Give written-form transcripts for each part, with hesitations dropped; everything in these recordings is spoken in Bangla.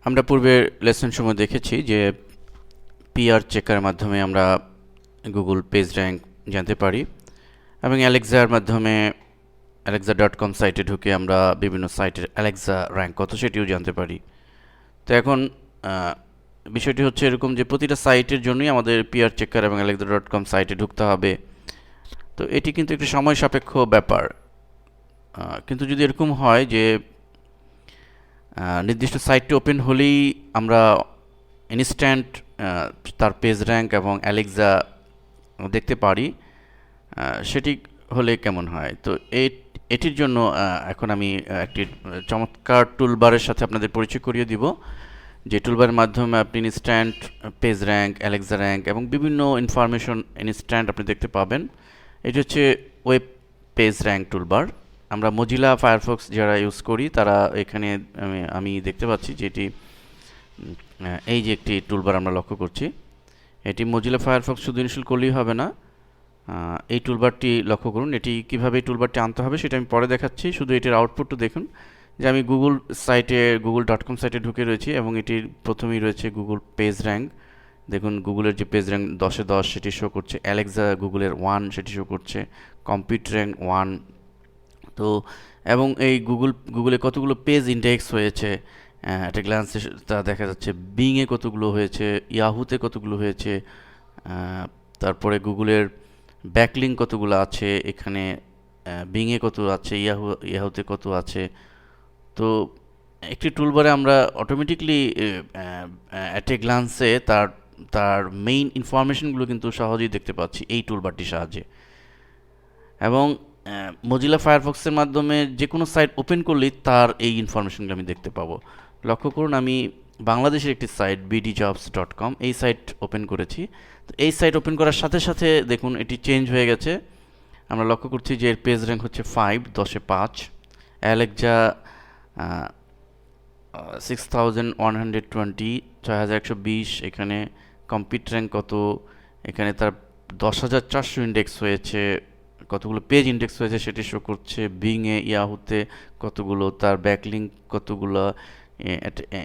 আমরা পূর্বের লেসন সময় দেখেছি যে পিআর চেকারের মাধ্যমে আমরা গুগল পেজ র্যাঙ্ক জানতে পারি এবং অ্যালেক্সার মাধ্যমে alexa.com সাইটে ঢুকে আমরা বিভিন্ন সাইটের অ্যালেক্সা র্যাঙ্ক কত সেটিও জানতে পারি। তো এখন বিষয়টি হচ্ছে এরকম যে প্রতিটা সাইটের জন্যই আমাদের পিআর চেকার এবং alexa.com সাইটে ঢুকতে হবে। তো এটি কিন্তু একটি সময় সাপেক্ষ ব্যাপার। কিন্তু যদি এরকম হয় যে নির্দিষ্ট সাইটটি ওপেন হলেই আমরা ইনস্ট্যান্ট তার পেজ র্যাঙ্ক এবং অ্যালেক্সা দেখতে পারি, সেটি হলে কেমন হয়? তো এটির জন্য এখন আমি একটি চমৎকার টুলবারের সাথে আপনাদের পরিচয় করিয়ে দিব, যে টুলবারের মাধ্যমে আপনি instant page rank, Alexa rank এবং বিভিন্ন ইনফরমেশন ইনস্ট্যান্ট আপনি দেখতে পাবেন। এটি হচ্ছে ওয়েব পেজ র্যাঙ্ক টুলবার। আমরা মজিলা ফায়ারফক্স যারা ইউজ করি তারা এখানে আমি দেখতে পাচ্ছি যে এটি এই যে একটি টুলবার আমরা লক্ষ্য করছি। এটি মজিলা ফায়ারফক্স শুধু ইনস্টল করলেই হবে না, এই টুলবারটি লক্ষ্য করুন। এটি কীভাবে এই টুলবারটি আনতে হবে সেটা আমি পরে দেখাচ্ছি, শুধু এটির আউটপুটটা দেখুন। যে আমি গুগল সাইটে google.com সাইটে ঢুকে রয়েছি এবং এটির প্রথমেই রয়েছে গুগল পেজ র্যাঙ্ক। দেখুন গুগলের যে পেজ র্যাঙ্ক 10-এ 10 সেটি শো করছে, অ্যালেক্সা গুগলের 1 সেটি শো করছে, কম্পিউট র্যাঙ্ক 1। তো এবং এই গুগলে কতগুলো পেজ ইন্ডেক্স হয়েছে একটা গ্ল্যান্সে তা দেখা যাচ্ছে। বিংয়ে কতগুলো হয়েছে, ইয়াহুতে কতগুলো হয়েছে, তারপরে গুগলের ব্যাকলিঙ্ক কতগুলো আছে এখানে, বিংয়ে কত আছে, ইয়াহুতে কত আছে। তো একটি টুলবারে আমরা অটোমেটিকলি অ্যাট এ গ্লান্সে তার তার মেইন ইনফরমেশনগুলো কিন্তু সহজেই দেখতে পাচ্ছি এই টুলবারটির সাহায্যে। এবং মজিলা ফায়ারফক্সের মাধ্যমে যে কোনো সাইট ওপেন করলেই তার এই ইনফরমেশনগুলো আমি দেখতে পাবো। লক্ষ্য করুন আমি বাংলাদেশের একটি সাইট bdjobs.com এই সাইট ওপেন করেছি। তো এই সাইট ওপেন করার সাথে সাথে দেখুন এটি চেঞ্জ হয়ে গেছে। আমরা লক্ষ্য করছি যে এর পেজ র্যাঙ্ক হচ্ছে 5, 10-এ 5, অ্যালেক্সা 6120, 6120। এখানে কম্পিউট র্যাঙ্ক কত, এখানে তার 10,400 ইন্ডেক্স হয়েছে, কতগুলো পেজ ইন্ডেক্স হয়েছে সেটি শো করছে। বিংয়ে, ইয়াহুতে কতগুলো, তার ব্যাকলিঙ্ক কতগুলো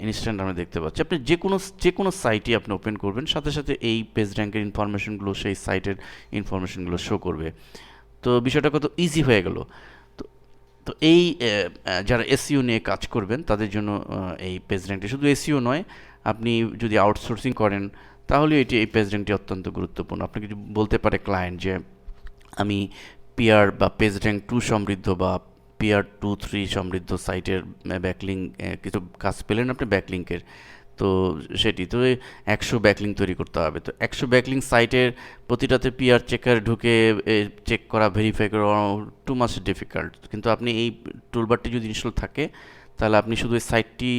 ইনস্ট্যান্ট আমরা দেখতে পাচ্ছি। আপনি যে কোনো সাইটই আপনি ওপেন করবেন সাথে সাথে এই পেজ র্যাঙ্কের ইনফরমেশনগুলো সেই সাইটের ইনফরমেশনগুলো শো করবে। তো বিষয়টা কত ইজি হয়ে গেল। তো তো এই যারা এসইও নিয়ে কাজ করবেন তাদের জন্য এই পেজ র্যাঙ্কটি, শুধু এসইও নয়, আপনি যদি আউটসোর্সিং করেন তাহলে এই পেজ র্যাঙ্কটি অত্যন্ত গুরুত্বপূর্ণ। আপনাকে যদি বলতে পারে ক্লায়েন্ট যে আমি পিআর বা পেজ র্যাঙ্ক 2 সমৃদ্ধ বা পিআর 2-3 সমৃদ্ধ সাইটের ব্যাকলিঙ্ক কিছু কাজ পেলেন আপনি ব্যাকলিঙ্কের, তো সেটি তো 100 ব্যাকলিঙ্ক তৈরি করতে হবে। তো 100 ব্যাকলিঙ্ক সাইটের প্রতিটাতে পিআর চেকার ঢুকে চেক করা, ভেরিফাই করা টু মাচ ডিফিকাল্ট। কিন্তু আপনি এই টুলবারটি যদি ইনস্টল থাকে তাহলে আপনি শুধু এই সাইটটি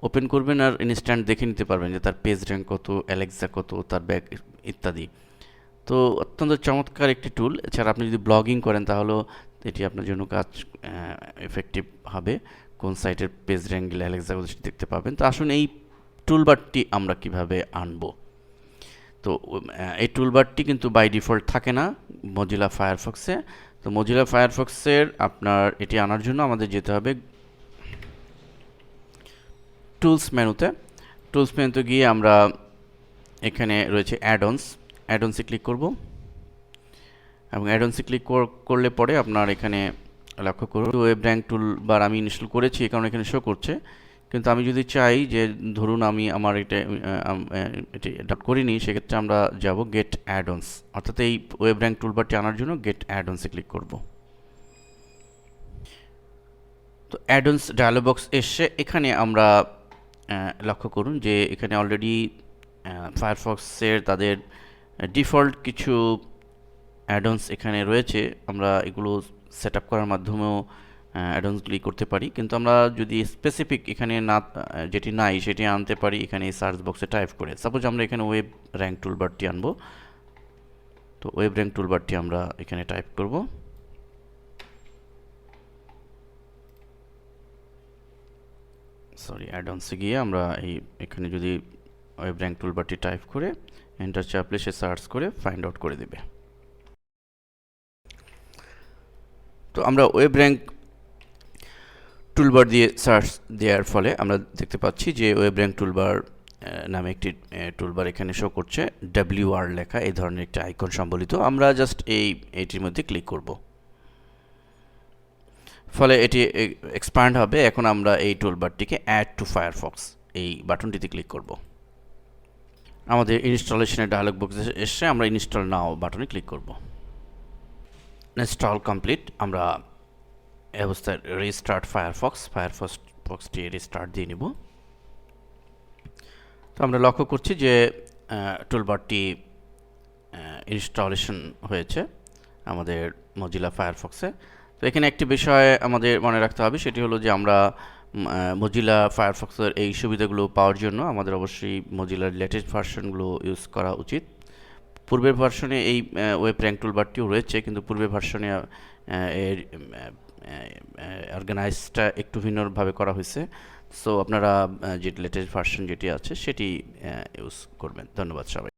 ওপেন করবেন আর ইনস্ট্যান্ট দেখে নিতে পারবেন যে তার পেজ র্যাঙ্ক কত, অ্যালেক্সা কত, তার ব্যাক ইত্যাদি। তো অত্যন্ত চমৎকার একটি টুল। এছাড়া আপনি যদি ব্লগিং করেন তাহলেও এটি আপনার জন্য কাজ এফেক্টিভ হবে। কোন সাইটের পেজ র্যাঙ্ক গেলে অ্যালেক্সা দেখতে পাবেন। তো আসুন এই টুলবারটি আমরা কিভাবে আনবো। তো এই টুলবারটি কিন্তু বাই ডিফল্ট থাকে না মজিলা ফায়ারফক্সে। তো মজিলা ফায়ারফক্সের আপনার এটি আনার জন্য আমাদের যেতে হবে টুলস মেনুতে। টুলস মেনুতে গিয়ে আমরা এখানে রয়েছে অ্যাডঅনসে ক্লিক করব এবং অ্যাডঅনসে ক্লিক করলে পরে আপনার এখানে লক্ষ্য করুন ওয়েব র্যাঙ্ক টুলবার আমি ইনস্টল করেছি, এই কারণে এখানে শো করছে। কিন্তু আমি যদি চাই যে ধরুন আমি আমার এটি করিনি, সেক্ষেত্রে আমরা যাব গেট অ্যাডঅনস, অর্থাৎ এই ওয়েব র্যাঙ্ক টুলবারটি আনার জন্য গেট অ্যাডঅনসে ক্লিক করব। তো অ্যাডঅনস ডায়ালগ বক্স এসে এখানে আমরা লক্ষ্য করুন যে এখানে অলরেডি ফায়ারফক্সের তাদের ডিফল্ট কিছু অ্যাডঅনস এখানে রয়েছে। আমরা এগুলো সেট আপ করার মাধ্যমেও অ্যাডঅনসগুলি করতে পারি, কিন্তু আমরা যদি স্পেসিফিক এখানে না যেটি নাই সেটি আনতে পারি এখানে এই সার্চ বক্সে টাইপ করে। সাপোজ আমরা এখানে ওয়েব র্যাঙ্ক টুলবারটি আনবো। তো ওয়েব র্যাঙ্ক টুলবারটি আমরা এখানে টাইপ করব। সরি, অ্যাডঅনসে গিয়ে আমরা এখানে যদি ওয়েব র্যাঙ্ক টুলবারটি টাইপ করে এন্টার চাপলে সে সার্চ করে ফাইন্ড আউট করে দেবে। তো আমরা ওয়েব র্যাঙ্ক টুলবার দিয়ে সার্চ দেওয়ার ফলে আমরা দেখতে পাচ্ছি যে ওয়েব র্যাঙ্ক টুলবার নামে একটি টুলবার এখানে শো করছে, WR লেখা এই ধরনের একটি আইকন সম্বলিত। আমরা জাস্ট এইটির মধ্যে ক্লিক করব, ফলে এটি এক্সপ্যান্ড হবে। এখন আমরা এই টুলবারটিকে অ্যাড টু ফায়ারফক্স এই বাটনটিতে ক্লিক করব। আমাদের ইনস্টলেশনের ডায়ালগ বক্স এসে আমরা ইনস্টল নাও বাটনে ক্লিক করব। Install complete. আমরা এই অবস্থায় রিস্টার্ট ফায়ারফক্সটি রিস্টার্ট দিয়ে নিব। তো আমরা লক্ষ্য করছি যে টুলবারটি ইনস্টলেশন হয়েছে আমাদের মজিলা ফায়ারফক্সে। তো এখানে একটি বিষয় আমাদের মনে রাখতে হবে, সেটি হলো যে আমরা মজিলা ফায়ারফক্সের এই সুবিধাগুলো পাওয়ার জন্য আমাদের অবশ্যই মজিলার লেটেস্ট ভার্সনগুলো ইউজ করা উচিত। পূর্বের ভার্সনে এই ওয়েব র্যাঙ্ক টুলবারটিও রয়েছে, কিন্তু পূর্বের ভার্সনে এর অর্গানাইজটা একটু ভিন্নভাবে করা হয়েছে। সো আপনারা যে লেটেস্ট ভার্সন যেটি আছে সেটি ইউজ করবেন। ধন্যবাদ সবাই।